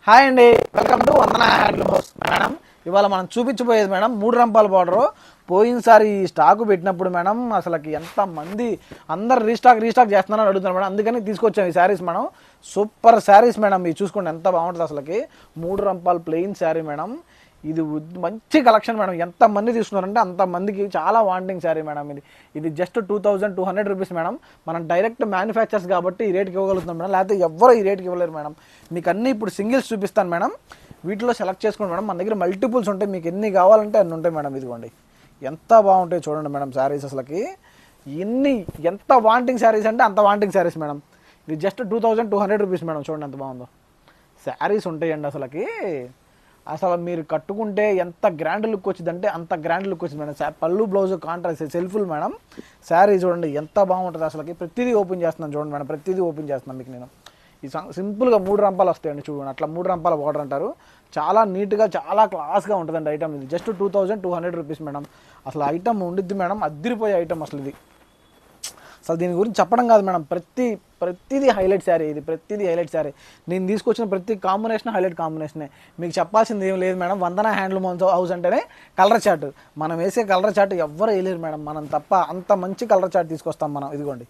Hi అండి, welcome to Vandana handloom house. Madam ఇవాళ మనం చూపించబోయేది మేడం 3 రంపాల బార్డరు. పోయినసారి ఈ స్టాకు పెట్టినప్పుడు మేడం అసలుకి ఎంత మంది అందరు రీస్టాక్ చేస్తున్నారని అడుగుతున్నారు మేడం. అందుకని తీసుకొచ్చాం ఈ saris madam. Super saris madam. ఇది చూసుకోండి ఎంత బాగుంటుంది అసలుకి. 3 రంపాల ప్లెయిన్ శారీ మేడం. ఇది మంచి కలెక్షన్ మేడం. ఎంతమంది తీసుకున్నారంటే అంతమందికి చాలా వాంటింగ్ శారీ మేడం. ఇది జస్ట్ 2200 రూపీస్ మేడం. మనం డైరెక్ట్ మ్యానుఫ్యాక్చర్స్ కాబట్టి ఈ రేట్కి ఇవ్వగలుగుతున్నాం మేడం. లేకపోతే ఎవరు ఈ రేట్కి ఇవ్వలేరు మేడం. మీకు అన్నీ ఇప్పుడు సింగిల్స్ చూపిస్తాను మేడం. వీటిలో సెలెక్ట్ చేసుకోండి మేడం. మన దగ్గర మల్టిపుల్స్ ఉంటాయి, మీకు ఎన్ని కావాలంటే అన్ని ఉంటాయి మేడం. ఇదిగోండి ఎంత బాగుంటాయి చూడండి మేడం శారీస్. అసలుకి ఎంత వాంటింగ్ శారీస్ అంటే అంత వాంటింగ్ శారీస్ మేడం. ఇది జస్ట్ 2200 రూపీస్ మేడం. చూడండి ఎంత బాగుందో శారీస్ ఉంటాయండి. అసలు మీరు కట్టుకుంటే ఎంత గ్రాండ్ లుక్ వచ్చిందంటే అంత గ్రాండ్ లుక్ వచ్చింది మేడం. పళ్ళు బ్లౌజ్ కాంట్రాస్ట్ సెల్ఫుల్ మేడం. శారీ చూడండి ఎంత బాగుంటుంది అసలుకి. ప్రతిదీ ఓపెన్ చేస్తున్నాను చూడండి మేడం. ప్రతిదీ ఓపెన్ చేస్తున్నాను మీకు నేను. ఈ సింపుల్గా 3 రంపాలు వస్తాయండి చూడండి. అట్లా 3 రంపాల బార్డర్ అంటారు. చాలా నీట్గా చాలా క్లాస్గా ఉంటుందండి ఐటమ్. ఇది జస్ట్ 2200 రూపీస్ మేడం. అసలు ఐటమ్ ఉండిద్ది మేడం, అద్దరిపోయే ఐటమ్ అసలు ఇది. అసలు దీని గురించి చెప్పడం కాదు మేడం. ప్రతిదీ హైలైట్ శారీ. ఇది ప్రతిదీ హైలైట్ శారీ. నేను తీసుకొచ్చిన ప్రతి కాంబినేషన్ హైలైట్ కాంబినేషనే. మీకు చెప్పాల్సింది ఏం లేదు మేడం. వందన హ్యాండ్లూమ్ హౌస్ అంటేనే కలర్ చార్ట్. మనం వేసే కలర్ చార్ట్ ఎవ్వరు వేయలేరు మేడం, మనం తప్ప. అంత మంచి కలర్ చార్ట్ తీసుకొస్తాం మనం. ఇదిగోండి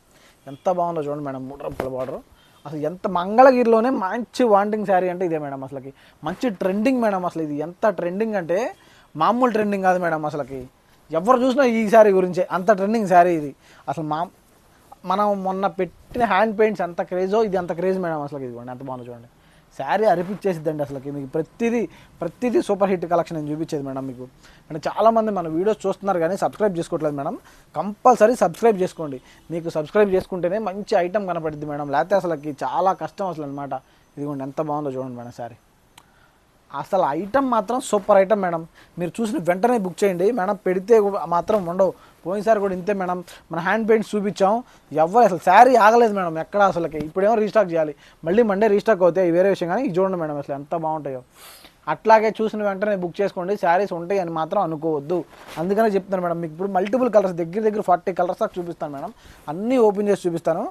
ఎంత బాగుందో చూడండి మేడం. 3 రంపాల బార్డర్. అసలు ఎంత మంగళగిరిలోనే మంచి వాంటింగ్ శారీ అంటే ఇదే మేడం. అసలుకి మంచి ట్రెండింగ్ మేడం. అసలు ఇది ఎంత ట్రెండింగ్ అంటే మామూలు ట్రెండింగ్ కాదు మేడం. అసలుకి ఎవరు చూసినా ఈ శారీ గురించే, అంత ట్రెండింగ్ శారీ ఇది. అసలు మనం మొన్న పెట్టిన హ్యాండ్ పెయింట్స్ ఎంత క్రేజో ఇది అంత క్రేజ్ మేడం. అసలు ఇదిగోండి ఎంత బాగుందో చూడండి. శారీ అరిపించేసిద్దండి అసలుకి. మీకు ప్రతిదీ సూపర్ హిట్ కలెక్షన్ నేను చూపించేది మేడం మీకు. అంటే చాలామంది మన వీడియోస్ చూస్తున్నారు కానీ సబ్స్క్రైబ్ చేసుకోవట్లేదు మేడం. కంపల్సరీ సబ్స్క్రైబ్ చేసుకోండి. మీకు సబ్స్క్రైబ్ చేసుకుంటేనే మంచి ఐటమ్ కనపడుద్ది మేడం. లేకపోతే అసలుకి చాలా కష్టం అసలు అనమాట. ఇదిగోండి ఎంత బాగుందో చూడండి మేడం శారీ. అసలు ఐటమ్ మాత్రం సూపర్ ఐటమ్ మేడం. మీరు చూసిన వెంటనే బుక్ చేయండి మేడం. పెడితే మాత్రం ఉండవు. పోయినసారి కూడా ఇంతే మేడం. మన హ్యాండ్ పెయింట్స్ చూపించాం, ఎవరు అసలు శారీ ఆగలేదు మేడం ఎక్కడ. అసలుకి ఇప్పుడేమో రీస్టాక్ చేయాలి, మళ్ళీ మండే రీస్టాక్ అవుతాయి, వేరే విషయం. కానీ ఇది చూడండి మేడం అసలు ఎంత బాగుంటాయో. అట్లాగే చూసిన వెంటనే బుక్ చేసుకోండి. శారీస్ ఉంటాయి అని మాత్రం అనుకోవద్దు. అందుకనే చెప్తాను మేడం. మీకు ఇప్పుడు మల్టిపుల్ కలర్స్ దగ్గర 40 కలర్స్ దాకా చూపిస్తాను మేడం. అన్నీ ఓపెన్ చేసి చూపిస్తాను.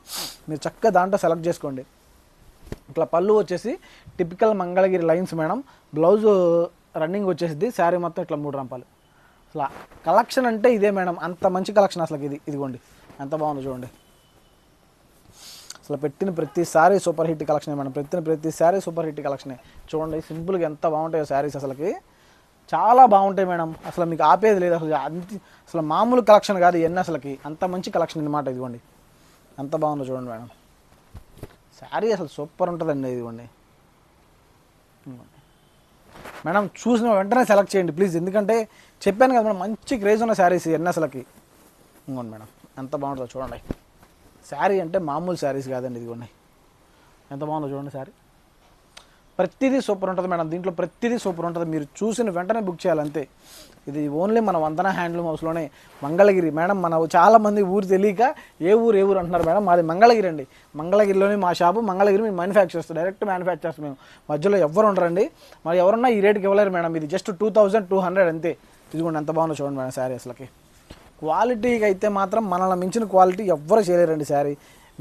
మీరు చక్కగా దాంట్లో సెలెక్ట్ చేసుకోండి. ఇట్లా పళ్ళు వచ్చేసి typical Mangalagiri lines madam. Blouse running వచ్చేసింది. శారీ మొత్తం ఇట్లా 3 రంపాలు. అసలు కలెక్షన్ అంటే ఇదే మేడం. అంత మంచి కలెక్షన్ అసలు ఇదిగోండి ఎంత బాగుందో చూడండి. అసలు పెట్టిన ప్రతిసారి సూపర్ హిట్ కలెక్షనే మేడం. ప్రతిసారి సూపర్ హిట్ కలెక్షనే. చూడండి సింపుల్గా ఎంత బాగుంటాయో శారీస్. అసలుకి చాలా బాగుంటాయి మేడం. అసలు మీకు ఆపేది లేదు. అసలు మామూలు కలెక్షన్ కాదు ఇవన్నీ. అసలుకి అంత మంచి కలెక్షన్ అన్నమాట. ఇదిగోండి ఎంత బాగుందో చూడండి మేడం. శారీ అసలు సూపర్ ఉంటుందండి. ఇదిగోండి మేడం. చూసిన వెంటనే సెలెక్ట్ చేయండి ప్లీజ్. ఎందుకంటే చెప్పాను కదా మేడం, మంచి క్రేజ్ ఉన్న శారీస్ ఇవన్నీ అసలుకి. ఇంకోండి మేడం ఎంత బాగుంటుందో చూడండి. శారీ అంటే మామూలు శారీస్ కాదండి. ఇదిగోండి ఎంత బాగుందో చూడండి శారీ. ప్రతిదీ సూపర్ ఉంటుంది మేడం. దీంట్లో ప్రతిదీ సూపర్ ఉంటుంది. మీరు చూసిన వెంటనే బుక్ చేయాలంతే. ఇది ఓన్లీ మన వందన హ్యాండ్లూమ్ హౌస్లోనే మంగళగిరి మేడం. మన చాలామంది ఊరు తెలియక ఏ ఊరు అంటున్నారు మేడం. మాది మంగళగిరి అండి. మంగళగిరిలోనే మా షాపు. మంగళగిరి మేము మ్యానుఫ్యాక్చర్స్, డైరెక్ట్ మ్యానుఫ్యాక్చర్స్. మేము మధ్యలో ఎవరు ఉండరండి. మరి ఎవరున్నా ఈ రేట్కి ఇవ్వలేరు మేడం. ఇది జస్ట్ 2200 అంతే. ఇదిగోండి ఎంత బాగుందో చూడండి మేడం శారీ. అసలుకి క్వాలిటీకి అయితే మాత్రం మనల్ని మించిన క్వాలిటీ ఎవ్వరు చేయలేరండి శారీ.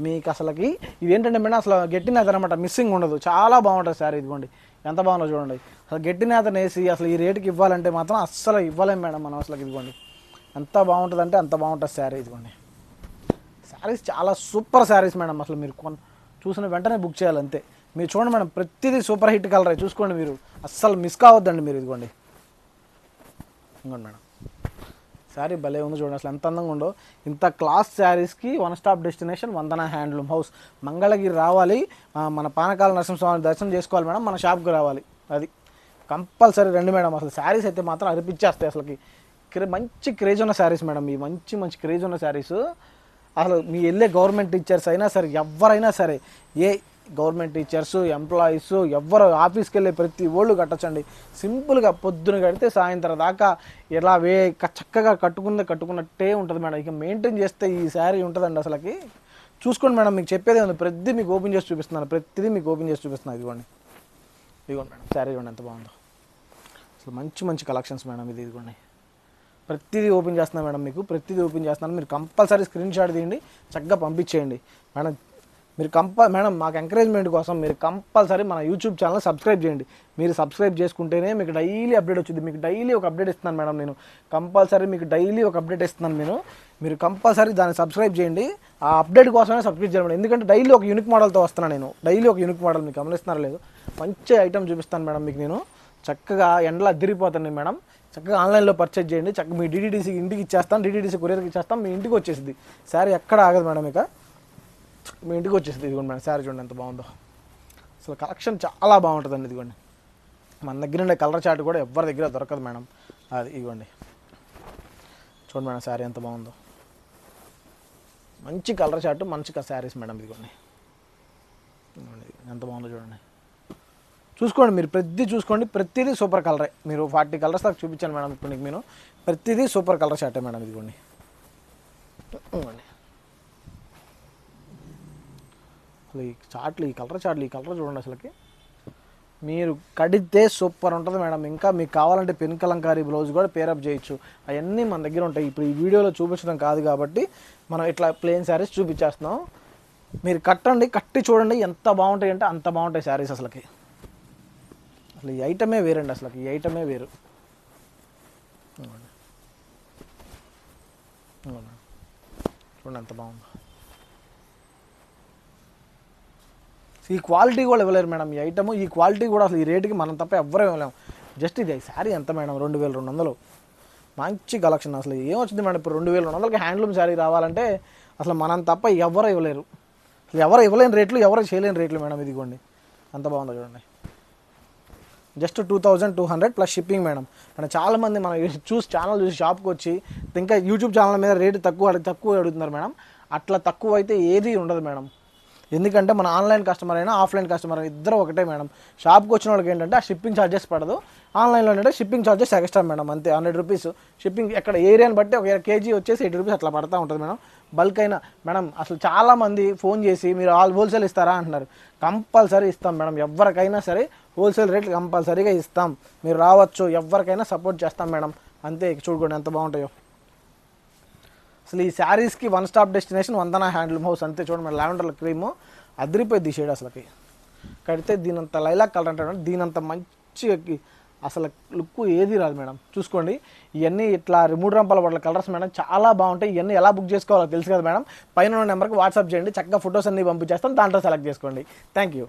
మీకు అసలుకి ఇదేంటంటే మేడం అసలు గట్టి నేత అనమాట, మిస్సింగ్ ఉండదు. చాలా బాగుంటుంది శారీ. ఇదిగోండి ఎంత బాగుందో చూడండి. అసలు గట్టి నేతను వేసి అసలు ఈ రేటుకి ఇవ్వాలంటే మాత్రం అస్సలు ఇవ్వలేం మేడం మనం. అసలు ఇదిగోండి ఎంత బాగుంటుంది అంటే అంత బాగుంటుంది శారీ. ఇదిగోండి శారీస్ చాలా సూపర్ శారీస్ మేడం. అసలు మీరు చూసిన వెంటనే బుక్ చేయాలంతే. మీరు చూడండి మేడం ప్రతిదీ సూపర్ హిట్ కలరే. చూసుకోండి మీరు, అస్సలు మిస్ కావద్దండి మీరు. ఇదిగోండి మేడం శారీ భలే ఉంది చూడండి. అసలు ఎంత అందంగా ఉండో. ఇంత క్లాస్ శారీస్కి 1 స్టాప్ డెస్టినేషన్ వందన హ్యాండ్లూమ్ హౌస్. మంగళగిరి రావాలి, మన పానకాల నరసింహస్వామి దర్శనం చేసుకోవాలి మేడం. మన షాప్కి రావాలి. అది కంపల్సరీ రండి మేడం. అసలు శారీస్ అయితే మాత్రం అరిపించేస్తాయి. అసలుకి మంచి క్రేజ్ ఉన్న శారీస్ మేడం. ఈ మంచి క్రేజ్ ఉన్న శారీస్. అసలు మీ వెళ్ళే గవర్నమెంట్ టీచర్స్ అయినా సరే, ఎవరైనా సరే, ఏ గవర్నమెంట్ టీచర్స్, ఎంప్లాయీస్, ఎవరు ఆఫీస్కి వెళ్ళే ప్రతి ఓళ్ళు కట్టచ్చండి. సింపుల్గా పొద్దున కడితే సాయంత్రం దాకా ఇలా చక్కగా కట్టుకున్నట్టే ఉంటుంది మేడం. ఇక మెయింటైన్ చేస్తే ఈ శారీ ఉంటుందండి. అసలుకి చూసుకోండి మేడం. మీకు చెప్పేది ఉంది. ప్రతిదీ మీకు ఓపెన్ చేసి చూపిస్తున్నాను. ఇదిగోండి మేడం శారీ చూడండి ఎంత బాగుందో. అసలు మంచి కలెక్షన్స్ మేడం. ఇదిగోండి ప్రతిదీ ఓపెన్ చేస్తున్నాను మేడం. మీకు ప్రతిదీ ఓపెన్ చేస్తున్నాను. మీరు కంపల్సరీ స్క్రీన్ షాట్ తీయండి, చక్కగా పంపించేయండి మేడం. మీరు మేడం మాకు ఎంకరేజ్మెంట్ కోసం మీరు కంపల్సరీ మన యూట్యూబ్ ఛానల్ సబ్స్క్రైబ్ చేయండి. మీరు సబ్స్క్రైబ్ చేసుకుంటేనే మీకు డైలీ అప్డేట్ వచ్చింది. మీకు డైలీ ఒక అప్డేట్ ఇస్తున్నాను మేడం నేను. కంపల్సరీ మీకు డైలీ ఒక అప్డేట్ ఇస్తున్నాను నేను. మీరు కంపల్సరీ దాన్ని సబ్స్క్రైబ్ చేయండి. ఆ అప్డేట్ కోసమే సబ్స్క్రైబ్ చేయండి. ఎందుకంటే డైలీ ఒక యూనిక్ మోడల్తో వస్తున్నాను నేను. డైలీ ఒక యూనిక్ మోడల్ మీకు గమనిస్తున్నారో లేదు. మంచి ఐటమ్ చూపిస్తాను మేడం మీకు నేను. చక్కగా ఎండలో అదిరిపోతుంది మేడం. చక్కగా ఆన్లైన్లో పర్చేజ్ చేయండి. చక్కగా మీ DTDCకి ఇంటికి ఇచ్చేస్తాం, DTDC కొరియర్కి ఇచ్చేస్తాం, మీ ఇంటికి వచ్చేసింది. శారీ ఎక్కడ ఆగదు మేడం, ఇక మీ ఇంటికి వచ్చేసింది. ఇదిగోండి మేడం, శారీ చూడండి ఎంత బాగుందో. అసలు కలెక్షన్ చాలా బాగుంటుందండి. ఇదిగోండి మన దగ్గర ఉండే కలర్ చార్ట్ కూడా ఎవరి దగ్గర దొరకదు మేడం. అది ఇదిగోండి చూడండి మేడం, శారీ ఎంత బాగుందో. మంచి కలర్ చార్ట్, మంచి శారీస్ మేడం. ఇదిగోండి ఎంత బాగుందో చూడండి. చూసుకోండి మీరు, చూసుకోండి, ప్రతిదీ సూపర్ కలరే. మీరు 40 కలర్స్ దాకా చూపించాను మేడం ఇప్పుడు నీకు. నేను ప్రతిదీ సూపర్ కలర్ షార్టే మేడం. ఇదిగోండి అసలు ఈ చార్ట్లు, ఈ కలర్ చూడండి. అసలుకి మీరు కడితే సూపర్ ఉంటుంది మేడం. ఇంకా మీకు కావాలంటే పెన్ కలంకారీ బ్లౌజ్ కూడా పేరప్ చేయొచ్చు. అవన్నీ మన దగ్గర ఉంటాయి. ఇప్పుడు ఈ వీడియోలో చూపించడం కాదు కాబట్టి మనం ఇట్లా ప్లెయిన్ శారీస్ చూపించేస్తున్నాం. మీరు కట్టి చూడండి ఎంత బాగుంటాయి అంటే అంత బాగుంటాయి శారీస్. అసలుకి ఈ ఐటమే వేరండి. అసలు ఈ ఐటమే వేరు. చూడండి ఎంత బాగుందో. ఈ క్వాలిటీ కూడా ఇవ్వలేరు మేడం ఈ ఐటమ్. ఈ క్వాలిటీ కూడా అసలు ఈ రేటుకి మనం తప్ప ఎవ్వరూ ఇవ్వలేము. జస్ట్ ఇది శారీ ఎంత మేడం, 2200. మంచి కలెక్షన్. అసలు ఏమొచ్చింది మేడం ఇప్పుడు 2200కి హ్యాండ్లూమ్ శారీ రావాలంటే అసలు మనం తప్ప ఎవరు ఇవ్వలేరు. అసలు ఎవరు ఇవ్వలేని రేట్లు, ఎవరు చేయలేని రేట్లు మేడం. ఇదిగోండి ఎంత బాగుందో చూడండి. Just 2200 plus shipping madam. మన చాలామంది మనం ఛానల్ చూసి షాప్కి వచ్చి ఇంకా యూట్యూబ్ ఛానల్ మీద రేటు తక్కువ అడుగుతున్నారు మేడం. అట్లా తక్కువ అయితే ఏది ఉండదు మేడం. ఎందుకంటే మన ఆన్లైన్ కస్టమర్ అయినా ఆఫ్లైన్ కస్టమర్ అయినా ఇద్దరు ఒకటే మేడం. షాప్కి వచ్చిన వాళ్ళకి ఏంటంటే ఆ షిప్పింగ్ ఛార్జెస్ పడదు. ఆన్లైన్లో ఏంటంటే షిప్పింగ్ ఛార్జెస్ ఎక్స్ట్రా మేడం, అంతే 100 రూపీస్ షిప్పింగ్. ఎక్కడ ఏరియాని బట్టి ఒక కేజీ వచ్చేసి 80 రూపీస్ అట్లా పడుతూ ఉంటుంది మేడం. బల్క్ అయినా మేడం. అసలు చాలామంది ఫోన్ చేసి మీరు హోల్సేల్ ఇస్తారా అంటున్నారు. కంపల్సరీ ఇస్తాం మేడం. ఎవరికైనా సరే హోల్సేల్ రేట్లు కంపల్సరీగా ఇస్తాం. మీరు రావచ్చు, ఎవరికైనా సపోర్ట్ చేస్తాం మేడం. అంతే. చూడుకోండి ఎంత బాగుంటాయో. అసలు ఈ శారీస్కి వన్ స్టాప్ డెస్టినేషన్ వందన హ్యాండ్లూమ్ హౌస్. అంతే చూడండి మేడం. లావెండర్ క్రీము అదిరిపోయింది షేడ్. అసలుకి కడితే దీనంత లైలాక్ కలర్ అంటే దీనంత మంచి అసలు లుక్ ఏది రాదు మేడం. చూసుకోండి ఇవన్నీ ఇట్లా 3 రంపాల పట్ల కలర్స్ మేడం చాలా బాగుంటాయి. ఇవన్నీ ఎలా బుక్ చేసుకోవాలో తెలుసు కదా మేడం. పైన ఉన్న నెంబర్కి వాట్సాప్ చేయండి. చక్కగా ఫొటోస్ అన్నీ పంపించేస్తాం, దాంట్లో సెలెక్ట్ చేసుకోండి. Thank you.